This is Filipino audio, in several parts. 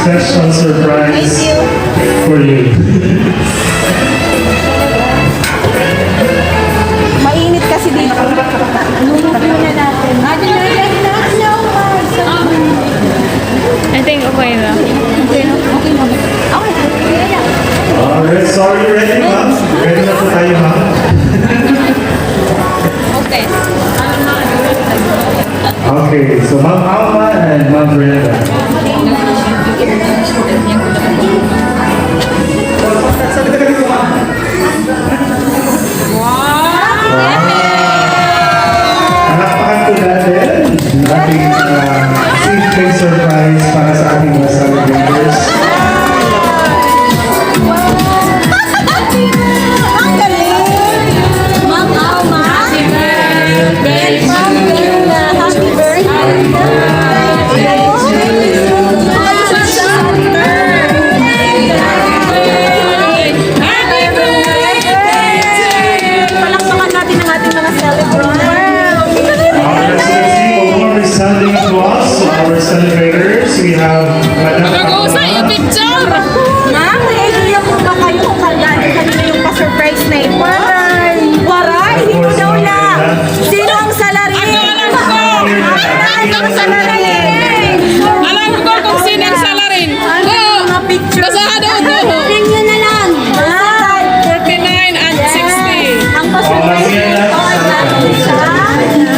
Special surprise for you. Mainit kasi dito. Nunod muna natin. I think okay na. Alright, so are you ready, ma'am? Ready na po tayo, ma'am? Okay. Okay, so Ma'am Alma and Ma'am Brenda. Palakpakan po natin ang ating simple surprise para sa ating mga celebators. Ang galing! Ma'am Alma. Happy birthday! Ma'am Brenda. Happy Palakpakan natin ang ating mga celebrants. Let's see, overstanding applause to our celebrators. We have Go sa iyo, picture! Ma'am, naiiyak mo ba kayo kung kanina yung pa-surprise na ito? Waray! Hindi ko daw na! Sino ang salarin? Alam ko! Ang salarin! Alam ko kung sino ang salarin. Ano yung mga picture? Basahan daw ko. Tingnan na lang! 49 and 60. Ang pa-surprise na ito ay natin siya.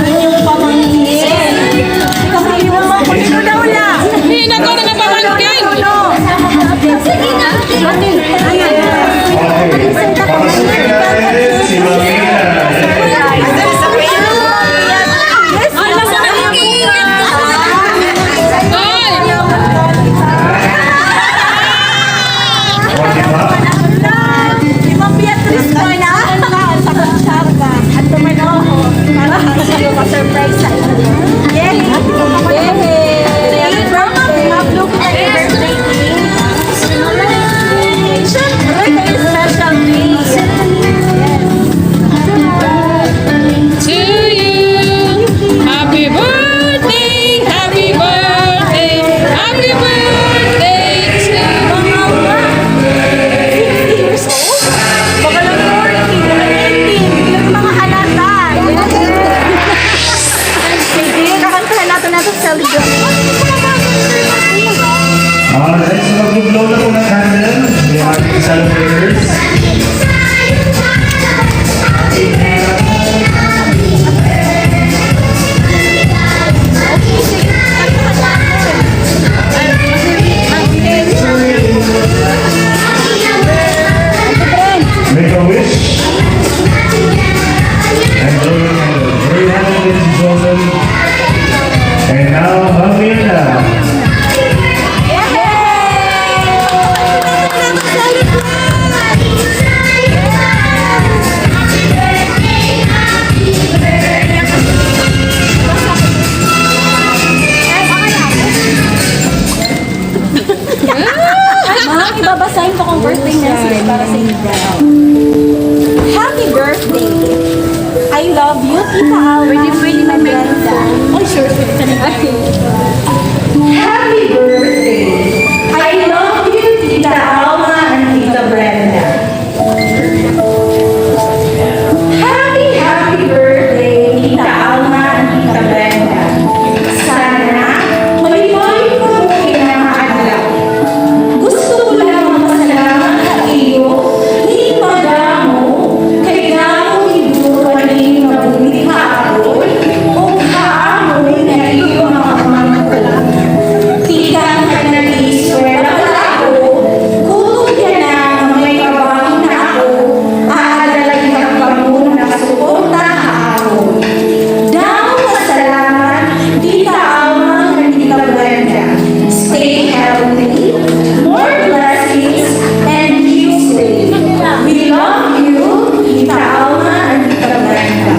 Yung pamangkin. Kasi yung mga picture daw na! Hindi na ko nga pamangkin. Sige na! Ayan. Okay, papasukin natin si Ma'am Mia. Hoy! O, di ba? Imang Beatrice ko na sa kutsarga at tumanoho para kayo ma-surprise sa inyo. Yay! Yay! Mablook na yung birthday cake. Siyempre, kayo special cake. To you. Happy birthday! Happy birthday! Happy birthday to you. Mga 60 years old? Baka lang 40, baka 19. Yung mga halata. Sige, kakantahan natin natin sa Ligon. Alright, so mag-blow na po ng candle. Yung ating celebrators. Make a wish. And blow the candle. Very happy, ladies and gentlemen. And now, Ma'am Mia. Mga ibabasahin ko kung birthday na sila para sa inyo. Happy birthday! I love you, Tita Alma. Pwede na Brenda. Oh, sure. Happy birthday! I love you, Tita Alma and Tita Brenda. Happy birthday, Tita Alma and Tita Brenda. Sana maliwanag mo kinakaadlaw. Gusto ko lang magpasalamat sa iyo, ni madamo, kay damo ibu kanin mabuti hapon, o haamoy na iyo mga pamangkulang. Tita ka nag-iswera ako, gutom ka na may kabahin na ako, aalalay ka pa muna suporta hapon. Damo pasalamat, Tita Alma and Tita Brenda. Stay healthy, more blessings, and keep safe. We love you, Tita Alma and Tita Brenda.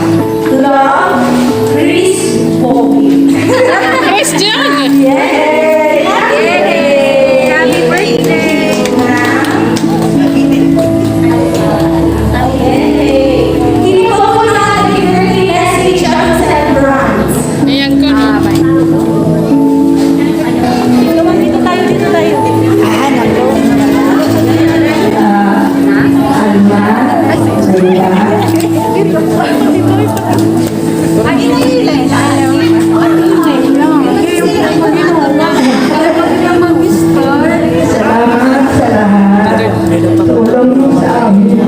Love, Chris Bobby. Nice done! Yay! Happy birthday! Hindi po po na happy birthday message ang celebrants. Ayan ko no. Dito tayo. Salamat sa lahat. Tulong mo sa amin.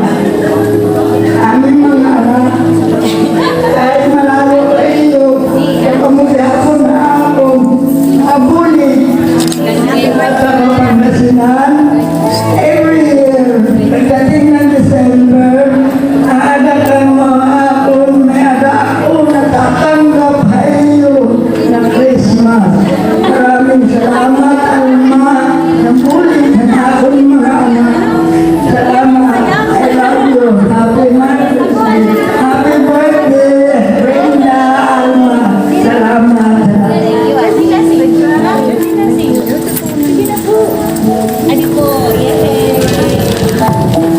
Aming mga anak. Kahit malayo kayo, pamuli ako na ako. Abuli. Sa Pangasinan, every year, pagdating ng December, aadakan mo ako, may ada ako natatanggap kayo ng Christmas. Maraming salamat, Alma. Nabuli na akong mga anak. Salamat. I love you. Happy Mother's Day. Happy birthday, Brenda, Alma. Salamat.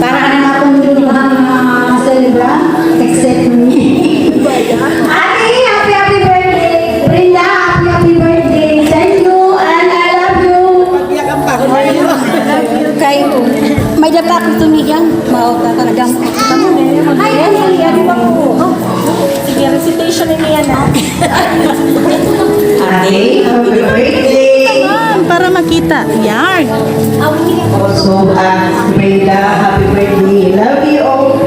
Para anak akong luluhang celebrant, except me. Ate, happy birthday! Brenda, happy birthday! Thank you and I love you! Kay may dapat ito niyan, mau ka talagang Ay, ano ba po? Sige, recitation na niya na. Ate, happy birthday. para makita. Yan. Also, Brenda, happy birthday. Love you all.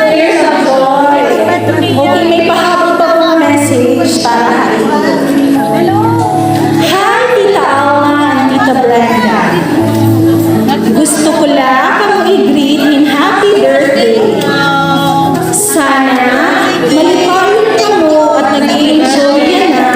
Here's a boy. Okay, may pahabol pa po message para Hello. Hi, Tita Alma and Tita Brenda. Gusto ko lang kang i-greet in happy birthday. Sana maliwanag ka mo at nag-enjoy ka na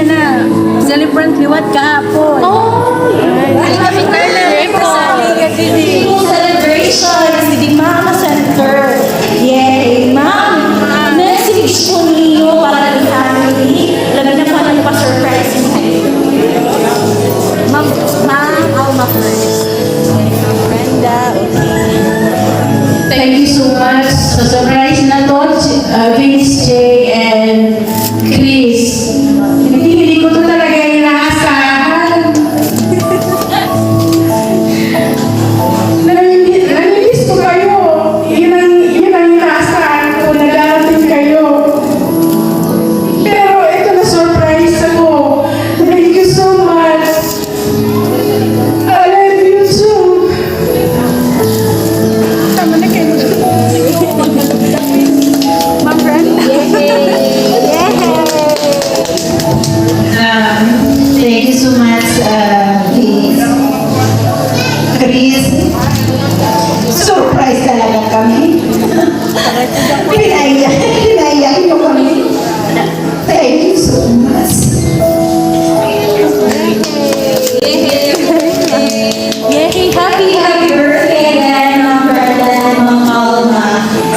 na. Celebrant liwat kahapon. Oh! Ay, kami celebration si Di Mama Center. Yay! Ma'am, message po ninyo para sa family. Labi na po natin pa-surprise kayo. Ma'am, Alma first. Ma'am Brenda, okay. Thank you so much. Sa surprise na to, Vince J. and Chris. Hindi ko to talaga inaasahan. Namimiss ko kayo. Yun ang inaasahan ko na darating kayo. Pero ito na surprise ako. Thank you so much. I love you too. Ma'am Brenda. Thank you so much, Chris. Surprise talaga kami. Pinaiyak niyo kami. Thank you so much. Yay! Happy birthday again, Ma'am Brenda and Ma'am Alma.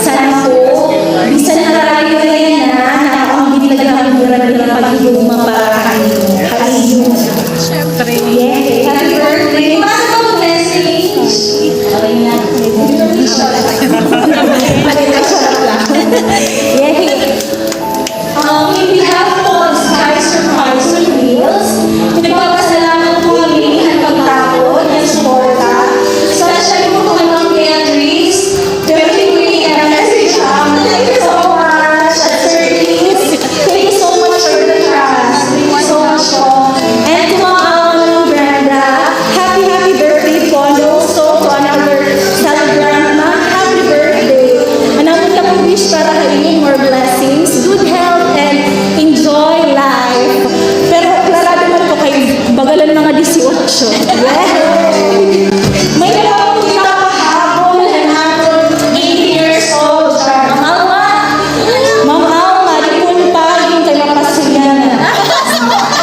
Sana po, bisa na tayo ngayon na ang binilagyan ng pag-iuma para kayo. Siyempre. Yay! Happy birthday! Paano ba ang message? Okay na. Yay! In behalf po of Sky Surprise on Wheels, nagpapasalamat po kami ang pagtapon ng suporta, especially po kay Ma'am Beatrice, Deputy Queen and Message Thank you so much. At Sir Chris, thank you so much for the trust. Thank you so much po. And to Ma'am Alma and Brenda, happy birthday po. And also to another celebrant, Ma'am, happy birthday. And I would like to wish para kayo more blessings, good health, and enjoy life. Pero klarado man po kayo, bagalan mga 18. Yay! May nalaman po kita kahapon and aton 80 years old. Ma'am Alma, di po yung paging kayo mapasiyan.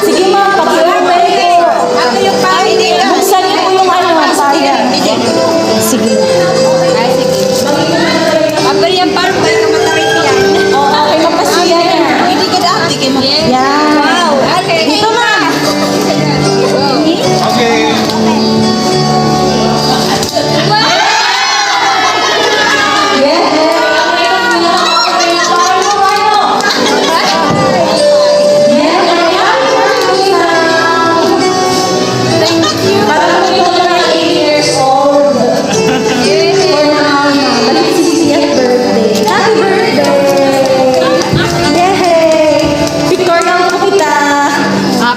Sige ma'am, pag-iumay ko. Ako yung pamili ka. Buksan niyo po yung paging. Sige. Ako yung parang ka matarik yan. Oo, kayo mapasiyan. Hindi ka dapat, hindi ka mo. Yan. Wow. Okay. Dito ma'am. Okay.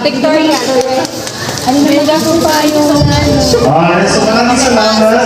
Victoria. Ano na po pa yung So maraming salamat.